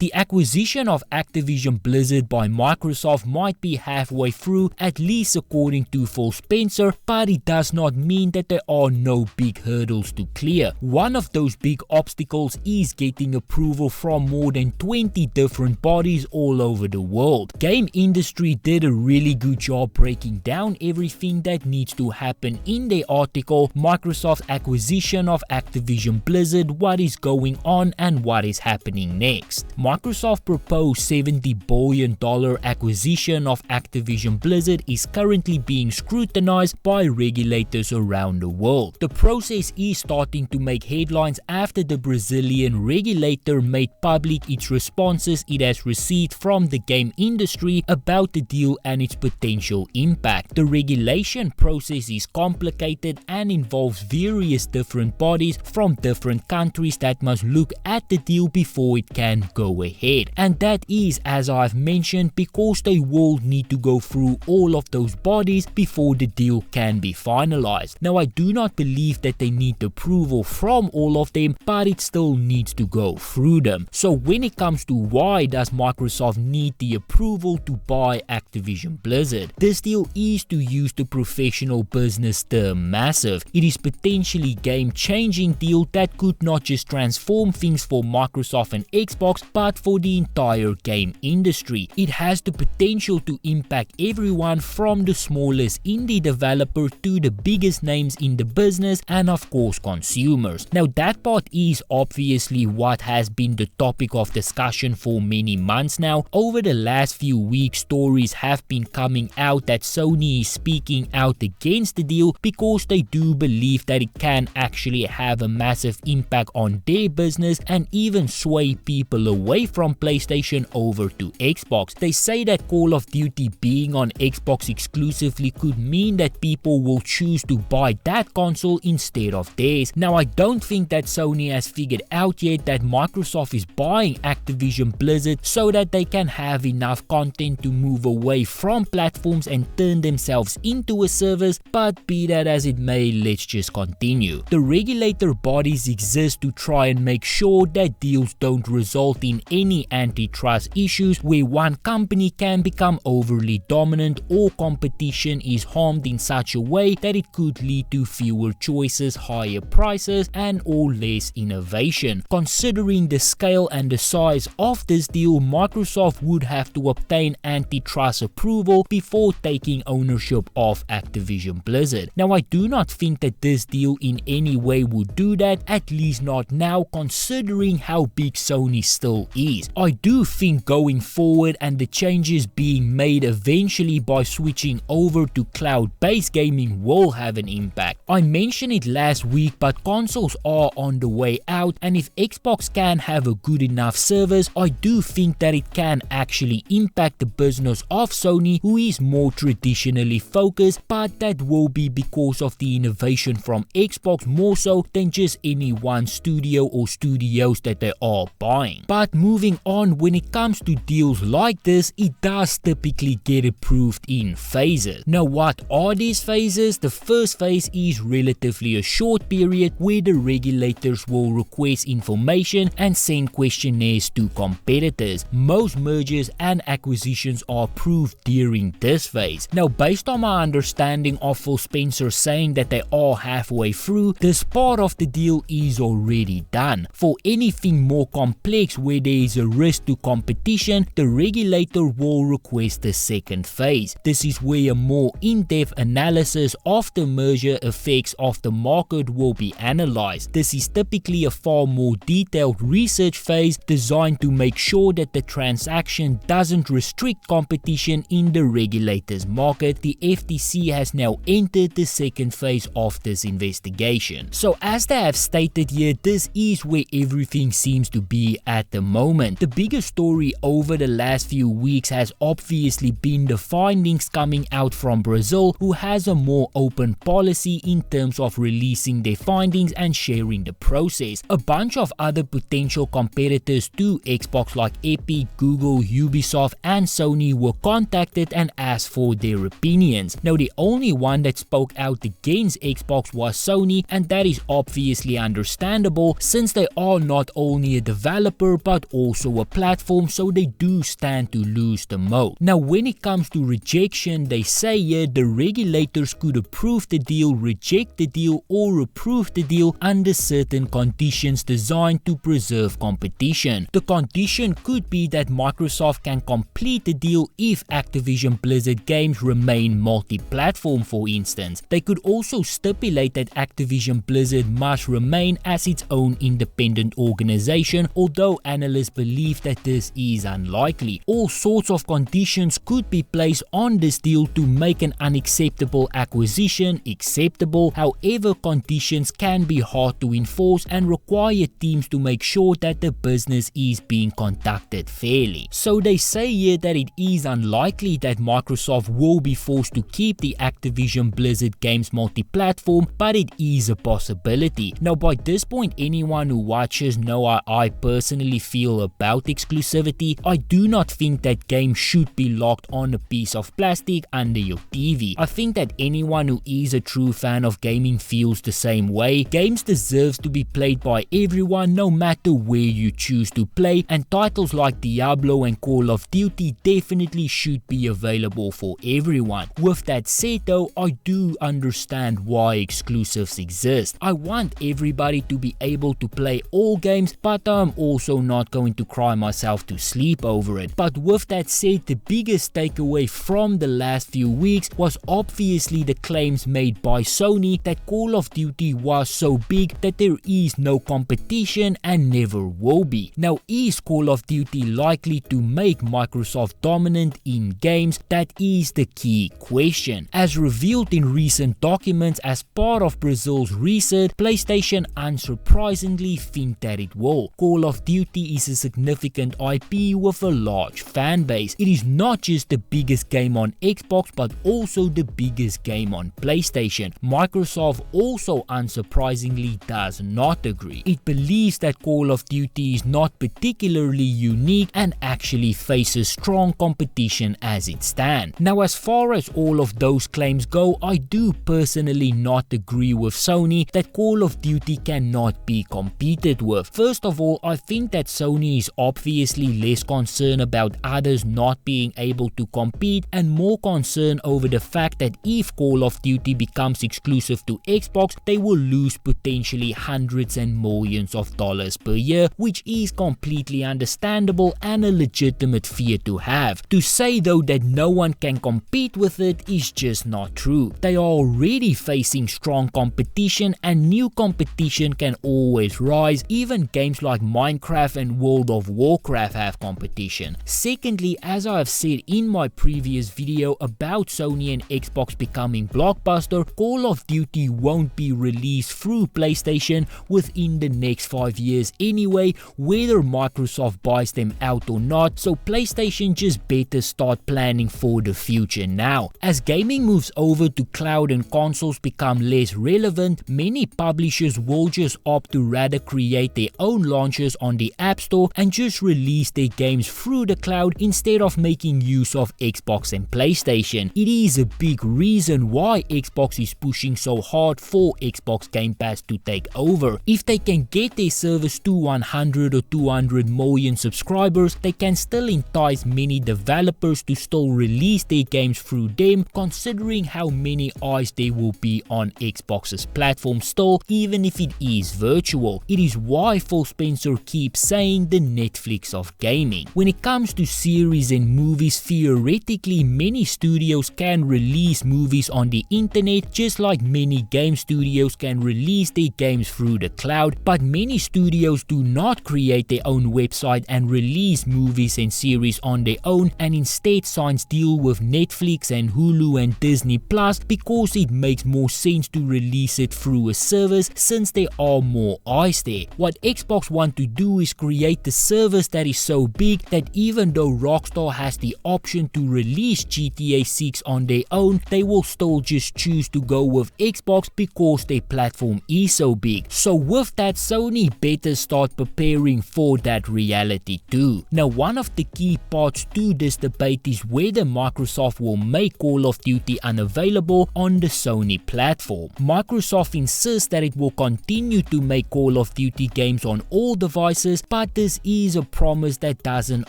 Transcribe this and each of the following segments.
The acquisition of Activision Blizzard by Microsoft might be halfway through, at least according to Phil Spencer, but it does not mean that there are no big hurdles to clear. One of those big obstacles is getting approval from more than 20 different bodies all over the world. Game industry did a really good job breaking down everything that needs to happen in their article, Microsoft's acquisition of Activision Blizzard, what is going on and what is happening next. Microsoft proposed $70 billion acquisition of Activision Blizzard is currently being scrutinized by regulators around the world. The process is starting to make headlines after the Brazilian regulator made public its responses it has received from the game industry about the deal and its potential impact. The regulation process is complicated and involves various different bodies from different countries that must look at the deal before it can go ahead. And that is, as I've mentioned, because they will need to go through all of those bodies before the deal can be finalized. Now, I do not believe that they need approval from all of them, but it still needs to go through them. So when it comes to why does Microsoft need the approval to buy Activision Blizzard, this deal is, to use the professional business term, massive. It is potentially game-changing deal that could not just transform things for Microsoft and Xbox, but for the entire game industry. It has the potential to impact everyone from the smallest indie developer to the biggest names in the business and of course consumers. Now that part is obviously what has been the topic of discussion for many months now. Over the last few weeks, stories have been coming out that Sony is speaking out against the deal because they do believe that it can actually have a massive impact on their business and even sway people away from PlayStation over to Xbox. They say that Call of Duty being on Xbox exclusively could mean that people will choose to buy that console instead of theirs. Now, I don't think that Sony has figured out yet that Microsoft is buying Activision Blizzard so that they can have enough content to move away from platforms and turn themselves into a service, but be that as it may, let's just continue. The regulator bodies exist to try and make sure that deals don't result in any antitrust issues where one company can become overly dominant or competition is harmed in such a way that it could lead to fewer choices, higher prices and or less innovation. Considering the scale and the size of this deal, Microsoft would have to obtain antitrust approval before taking ownership of Activision Blizzard. Now, I do not think that this deal in any way would do that, at least not now, considering how big Sony still is. I do think going forward and the changes being made eventually by switching over to cloud-based gaming will have an impact. I mentioned it last week, but consoles are on the way out, and if Xbox can have a good enough service, I do think that it can actually impact the business of Sony, who is more traditionally focused, but that will be because of the innovation from Xbox more so than just any one studio or studios that they are buying. But moving on, when it comes to deals like this, it does typically get approved in phases. Now, what are these phases? The first phase is relatively a short period where the regulators will request information and send questionnaires to competitors. Most mergers and acquisitions are approved during this phase. Now, based on my understanding of Phil Spencer saying that they are halfway through, this part of the deal is already done. For anything more complex where there is a risk to competition, the regulator will request the second phase. This is where a more in-depth analysis of the merger effects of the market will be analyzed. This is typically a far more detailed research phase designed to make sure that the transaction doesn't restrict competition in the regulator's market. The FTC has now entered the second phase of this investigation. So as they have stated here, this is where everything seems to be at the moment. The biggest story over the last few weeks has obviously been the findings coming out from Brazil, who has a more open policy in terms of releasing their findings and sharing the process. A bunch of other potential competitors to Xbox like Epic, Google, Ubisoft and Sony were contacted and asked for their opinions. Now, the only one that spoke out against Xbox was Sony, and that is obviously understandable since they are not only a developer but also a platform, so they do stand to lose the most. Now when it comes to rejection, they say here the regulators could approve the deal, reject the deal, or approve the deal under certain conditions designed to preserve competition. The condition could be that Microsoft can complete the deal if Activision Blizzard games remain multi-platform, for instance. They could also stipulate that Activision Blizzard must remain as its own independent organization, although analysts believe that this is unlikely. All sorts of conditions could be placed on this deal to make an unacceptable acquisition acceptable. However, conditions can be hard to enforce and require teams to make sure that the business is being conducted fairly. So they say here that it is unlikely that Microsoft will be forced to keep the Activision Blizzard games multi-platform, but it is a possibility. Now by this point, anyone who watches know how I personally feel about exclusivity. I do not think that games should be locked on a piece of plastic under your TV. I think that anyone who is a true fan of gaming feels the same way. Games deserves to be played by everyone no matter where you choose to play, and titles like Diablo and Call of Duty definitely should be available for everyone. With that said though, I do understand why exclusives exist. I want everybody to be able to play all games, but I'm also not going to cry myself to sleep over it. But with that said, the biggest takeaway from the last few weeks was obviously the claims made by Sony that Call of Duty was so big that there is no competition and never will be. Now, is Call of Duty likely to make Microsoft dominant in games? That is the key question. As revealed in recent documents as part of Brazil's research, PlayStation unsurprisingly think that it will. Call of Duty is a significant IP with a large fan base. It is not just the biggest game on Xbox, but also the biggest game on PlayStation. Microsoft also unsurprisingly does not agree. It believes that Call of Duty is not particularly unique and actually faces strong competition as it stands. Now, as far as all of those claims go, I do personally not agree with Sony that Call of Duty cannot be competed with. First of all, I think that Sony is obviously less concerned about others not being able to compete and more concerned over the fact that if Call of Duty becomes exclusive to Xbox, they will lose potentially hundreds and millions of dollars per year, which is completely understandable and a legitimate fear to have. To say though that no one can compete with it is just not true. They are already facing strong competition, and new competition can always rise. Even games like Minecraft and World of Warcraft have competition. Secondly, as I have said in my previous video about Sony and Xbox becoming blockbuster, Call of Duty won't be released through PlayStation within the next 5 years anyway, whether Microsoft buys them out or not, so PlayStation just better start planning for the future now. As gaming moves over to cloud and consoles become less relevant, many publishers will just opt to rather create their own launchers on the App Store and just release their games through the cloud instead of making use of Xbox and PlayStation. It is a big reason why Xbox is pushing so hard for Xbox Game Pass to take over. If they can get their service to 100 or 200 million subscribers, they can still entice many developers to still release their games through them, considering how many eyes there will be on Xbox's platform still, even if it is virtual. It is why Phil Spencer keeps saying the Netflix of gaming. When it comes to series and movies, theoretically many studios can release movies on the internet, just like many game studios can release their games through the cloud, but many studios do not create their own website and release movies and series on their own, and instead signs deal with Netflix and Hulu and Disney Plus because it makes more sense to release it through a service since there are more eyes there. What Xbox want to do is create the service that is so big that even though Rockstar has the option to release GTA 6 on their own, they will still just choose to go with Xbox because their platform is so big. So with that, Sony better start preparing for that reality too. Now, one of the key parts to this debate is whether Microsoft will make Call of Duty unavailable on the Sony platform. Microsoft insists that it will continue to make Call of Duty games on all devices, but this is a promise that doesn't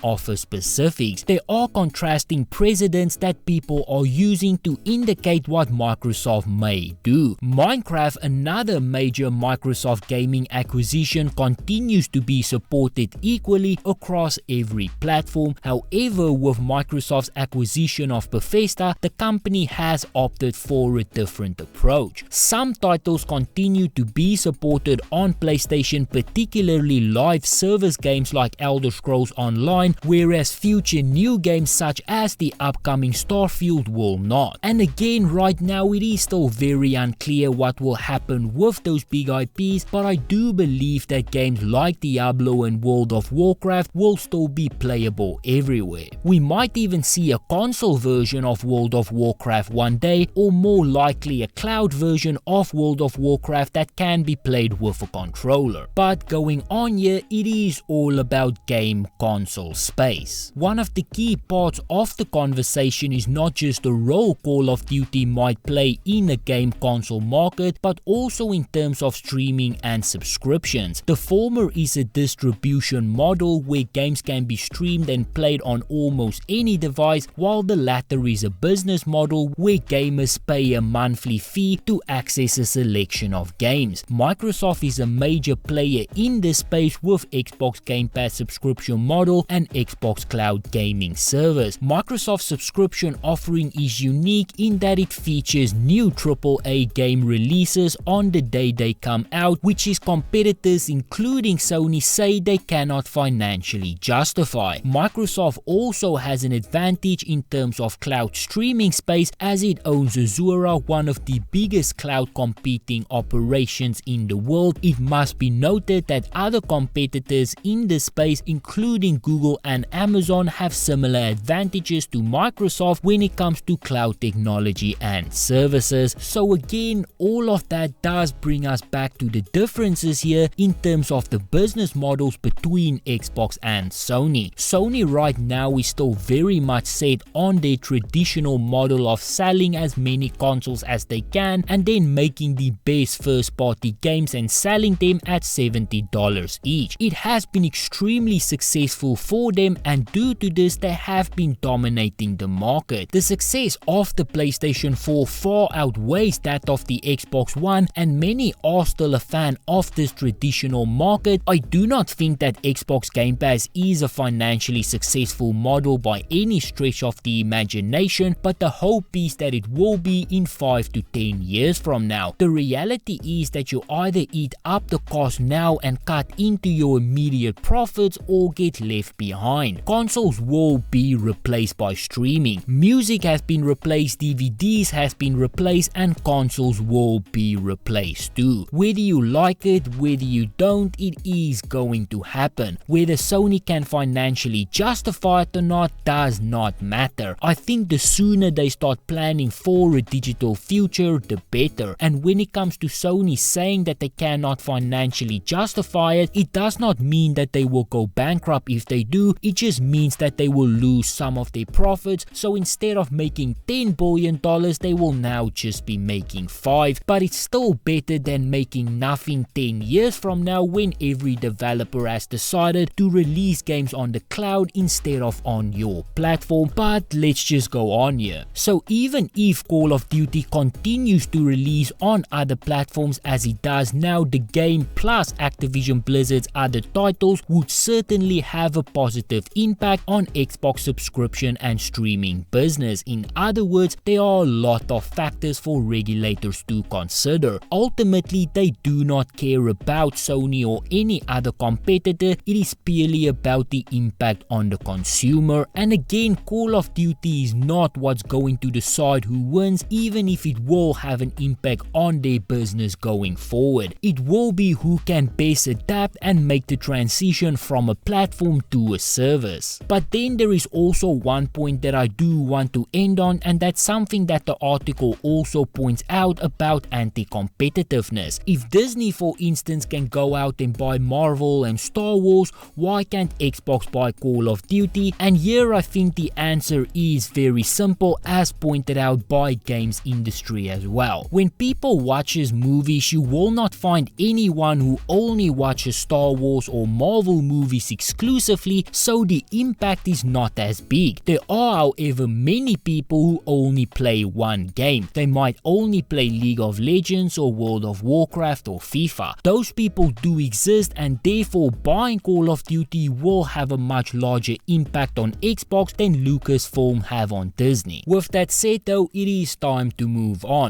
offer specifics. There are contrasting precedents that people are using to indicate what Microsoft may do. Minecraft, another major Microsoft gaming acquisition, continues to be supported equally across every platform. However, with Microsoft's acquisition of Bethesda, the company has opted for a different approach. Some titles continue to be supported on PlayStation, particularly live service games like Elder Scrolls Online, whereas future new games such as the upcoming Starfield will not. And again, right now it is still very unclear what will happen with those big IPs, but I do believe that games like Diablo and World of Warcraft will still be playable everywhere. We might even see a console version of World of Warcraft one day, or more likely a cloud version of World of Warcraft that can be played with a controller. But going on here, it is all about game console space. One of the key parts of the conversation is not just the role Call of Duty might play in a game console market, but also in terms of streaming and subscriptions. The former is a distribution model where games can be streamed and played on almost any device, while the latter is a business model where gamers pay a monthly fee to access a selection of games. Microsoft is a major player in this space with Xbox Game Pass subscription model and Xbox Cloud Gaming Service. Microsoft's subscription offering is unique in that it features new AAA game releases on the day they come out, which is competitors including Sony say they cannot financially justify. Microsoft also has an advantage in terms of cloud streaming space as it owns Azure, one of the biggest cloud competing operations in the world. It must be noted that other competitors in this space, including Google and Amazon, have similar advantages to Microsoft when it comes to cloud technology and services. So again, all of that does bring us back to the differences here in terms of the business models between Xbox and Sony. Sony right now is still very much set on their traditional model of selling as many consoles as they can and then making the best first party games and selling them at $70 each. It has been extremely successful for them, and due to this they have been dominating the market. The success of the PlayStation 4 far outweighs that of the Xbox One, and many are still a fan of this traditional market. I do not think that Xbox Game Pass is a financially successful model by any stretch of the imagination, but the hope is that it will be in 5 to 10 years from now. The reality is that you either eat up the cost now and cut into your immediate profits or get left behind. Consoles will be replaced by streaming. Music has been replaced, DVDs has been replaced, and consoles will be replaced too. Whether you like it, whether you don't, it is going to happen. Whether Sony can financially justify it or not does not matter. I think the sooner they start planning for a digital future, the better. And when it comes to Sony saying that they cannot financially justify it, it does not mean that they will go bankrupt if they do. It just means that they will lose some of their profits. So instead of making $10 billion, they will now just be making 5. But it's still better than making nothing 10 years from now when every developer has decided to release games on the cloud instead of on your platform. But let's just go on here. So even if Call of Duty continues to release on other platforms as it does now, the game plus Activision Blizzard's other titles would certainly have a positive impact on Xbox subscription and streaming business. In other words, there are a lot of factors for regulators to consider. Ultimately, they do not care about Sony or any other competitor. It is purely about the impact on the consumer. And again, Call of Duty is not what's going to decide who wins, even if it will have an impact on their business going forward. It will be who can best adapt and make the transition from a platform to a service. But then there is also one point that I do want to end on, and that's something that the article also points out about anti-competitiveness. If Disney, for instance, can go out and buy Marvel and Star Wars, why can't Xbox buy Call of Duty? And here I think the answer is very simple, as pointed out by games industry as well. When people watches movies, you will not find anyone who only watches Star Wars or Marvel movies exclusively, so the impact is not as big. There are however many people who only play one game. They might only play League of Legends or World of Warcraft or FIFA. Those people do exist, and therefore buying Call of Duty will have a much larger impact on Xbox than Lucasfilm have on Disney. With that said though, it is time to move on.